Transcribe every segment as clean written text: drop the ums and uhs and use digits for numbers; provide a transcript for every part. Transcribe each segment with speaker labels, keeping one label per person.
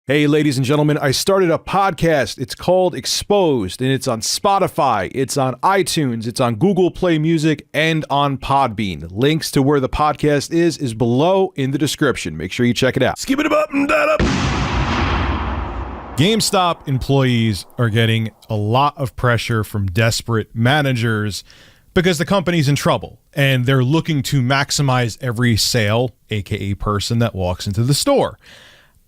Speaker 1: Hey, ladies and gentlemen, I started a podcast. It's called Exposed, and it's on Spotify, it's on iTunes, it's on Google Play Music, and on Podbean. Links to where the podcast is below in the description. Make sure you check it out.
Speaker 2: Skip it up and that up. GameStop employees are getting a lot of pressure from desperate managers because the company's in trouble, and they're looking to maximize every sale, aka person that walks into the store.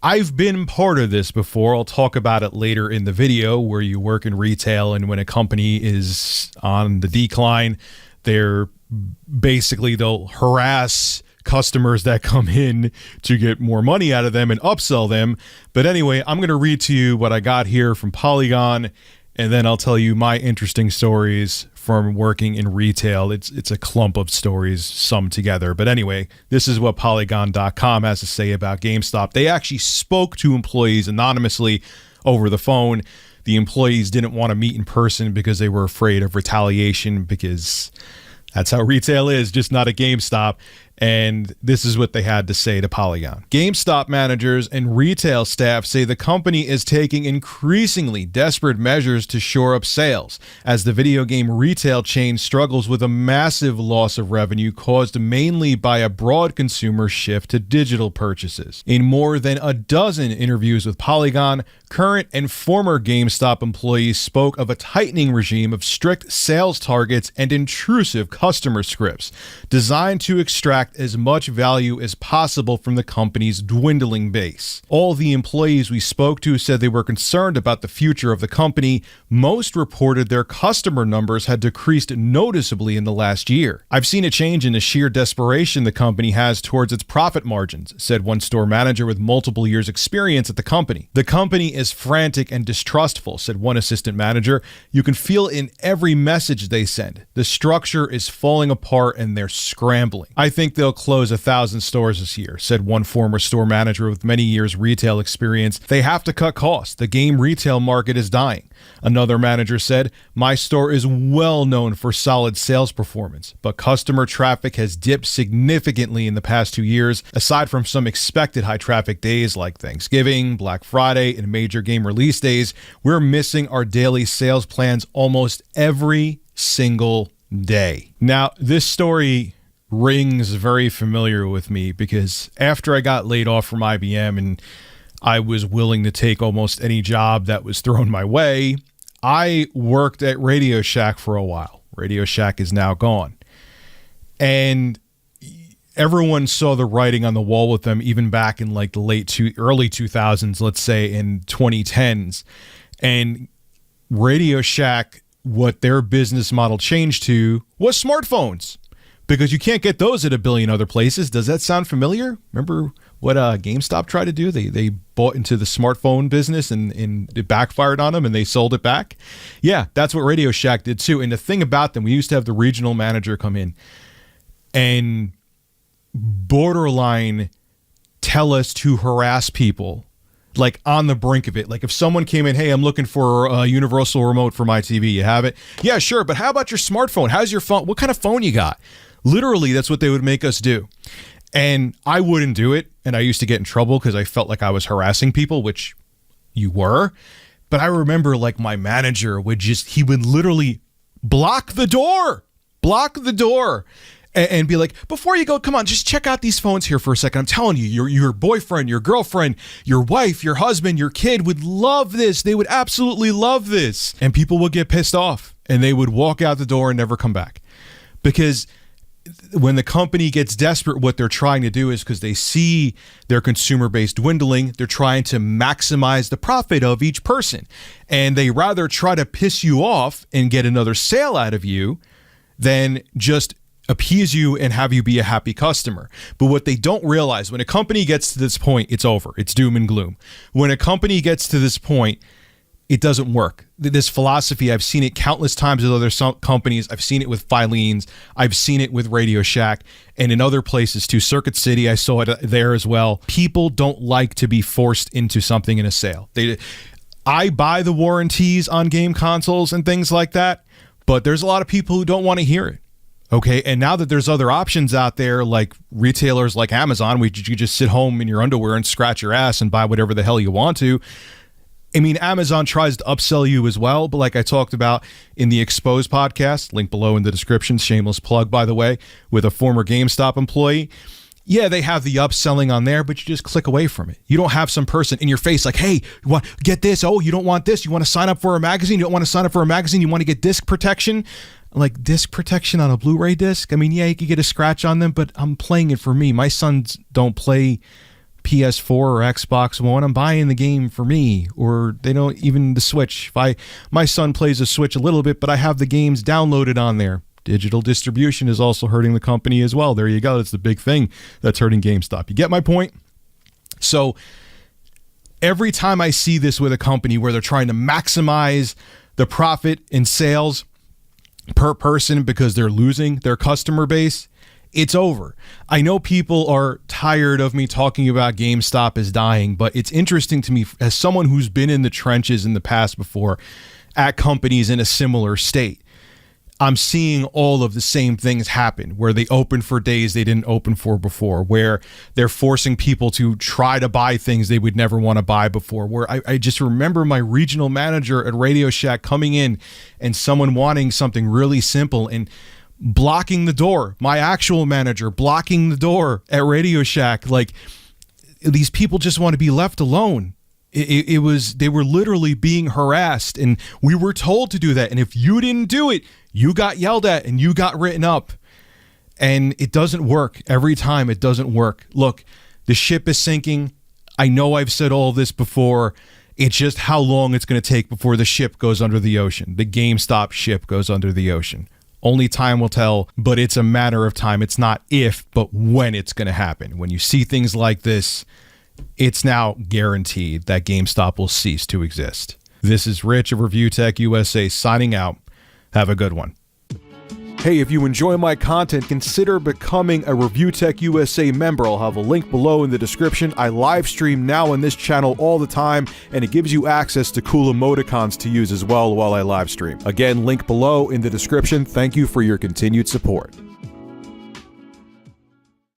Speaker 2: I've been part of this before. I'll talk about it later in the video, where you work in retail, and when a company is on the decline, they'll harass customers that come in to get more money out of them and upsell them. But anyway, I'm going to read to you what I got here from Polygon, and then I'll tell you my interesting stories from working in retail. It's a clump of stories summed together. But anyway, this is what Polygon.com has to say about GameStop. They actually spoke to employees anonymously over the phone. The employees didn't want to meet in person because they were afraid of retaliation, because that's how retail is, just not a GameStop. And this is what they had to say to Polygon. GameStop managers and retail staff say the company is taking increasingly desperate measures to shore up sales, as the video game retail chain struggles with a massive loss of revenue caused mainly by a broad consumer shift to digital purchases. In more than a dozen interviews with Polygon, current and former GameStop employees spoke of a tightening regime of strict sales targets and intrusive customer scripts designed to extract as much value as possible from the company's dwindling base. All the employees we spoke to said they were concerned about the future of the company. Most reported their customer numbers had decreased noticeably in the last year. I've seen a change in the sheer desperation the company has towards its profit margins, said one store manager with multiple years' experience at the company. The company is frantic and distrustful, said one assistant manager. You can feel in every message they send. The structure is falling apart and they're scrambling. I think they'll close 1,000 stores this year, said one former store manager with many years retail experience. They have to cut costs. The game retail market is dying. Another manager said, my store is well known for solid sales performance, but customer traffic has dipped significantly in the past 2 years. Aside from some expected high traffic days like Thanksgiving, Black Friday, and major game release days, we're missing our daily sales plans almost every single day. Now, this story rings very familiar with me because after I got laid off from IBM and I was willing to take almost any job that was thrown my way, I worked at Radio Shack for a while. Radio Shack is now gone. And everyone saw the writing on the wall with them, even back in like the early 2000s, let's say in 2010s. And Radio Shack, what their business model changed to was smartphones, because you can't get those at a billion other places. Does that sound familiar? Remember what GameStop tried to do? They bought into the smartphone business and it backfired on them and they sold it back. Yeah, that's what Radio Shack did too. And the thing about them, we used to have the regional manager come in and borderline tell us to harass people, like on the brink of it. Like if someone came in, hey, I'm looking for a universal remote for my TV. You have it? Yeah, sure. But how about your smartphone? How's your phone? What kind of phone you got? Literally, that's what they would make us do. And I wouldn't do it. And I used to get in trouble because I felt like I was harassing people, which you were. But I remember like my manager he would literally block the door and be like, before you go, come on, just check out these phones here for a second. I'm telling you, your boyfriend, your girlfriend, your wife, your husband, your kid would love this. They would absolutely love this. And people would get pissed off and they would walk out the door and never come back. Because when the company gets desperate, what they're trying to do is, because they see their consumer base dwindling, they're trying to maximize the profit of each person. And they rather try to piss you off and get another sale out of you than just appease you and have you be a happy customer. But what they don't realize, when a company gets to this point, it's over. It's doom and gloom. When a company gets to this point, it doesn't work. This philosophy, I've seen it countless times with other companies. I've seen it with Filene's. I've seen it with Radio Shack and in other places too. Circuit City, I saw it there as well. People don't like to be forced into something in a sale. I buy the warranties on game consoles and things like that, but there's a lot of people who don't want to hear it. Okay, and now that there's other options out there, like retailers like Amazon, where you just sit home in your underwear and scratch your ass and buy whatever the hell you want to. I mean, Amazon tries to upsell you as well, but like I talked about in the Exposed podcast, link below in the description, shameless plug, by the way, with a former GameStop employee. Yeah, they have the upselling on there, but you just click away from it. You don't have some person in your face like, hey, get this. Oh, you don't want this. You want to sign up for a magazine? You don't want to sign up for a magazine? You want to get disc protection? Like disc protection on a Blu-ray disc? I mean, yeah, you could get a scratch on them, but I'm playing it for me. My sons don't play PS4 or Xbox One. I'm buying the game for me, or they don't even the Switch. My son plays a Switch a little bit, but I have the games downloaded on there. Digital distribution is also hurting the company as well. There you go. That's the big thing that's hurting GameStop. You get my point? So every time I see this with a company where they're trying to maximize the profit and sales per person because they're losing their customer base, it's over. I know people are tired of me talking about GameStop is dying, but it's interesting to me as someone who's been in the trenches in the past before at companies in a similar state. I'm seeing all of the same things happen where they open for days they didn't open for before, where they're forcing people to try to buy things they would never want to buy before, where I just remember my regional manager at Radio Shack coming in and someone wanting something really simple and blocking the door. My actual manager blocking the door at Radio Shack. Like, these people just want to be left alone. They were literally being harassed, and we were told to do that. And if you didn't do it, you got yelled at and you got written up. And it doesn't work. Every time it doesn't work. Look, the ship is sinking. I know I've said all this before. It's just how long it's going to take before the ship goes under the ocean. The GameStop ship goes under the ocean. Only time will tell, but it's a matter of time. It's not if, but when it's going to happen. When you see things like this, it's now guaranteed that GameStop will cease to exist. This is Rich of Review Tech USA signing out. Have a good one.
Speaker 1: Hey, if you enjoy my content, consider becoming a Review Tech USA member. I'll have a link below in the description. I live stream now on this channel all the time, and it gives you access to cool emoticons to use as well while I live stream. Again, link below in the description. Thank you for your continued support.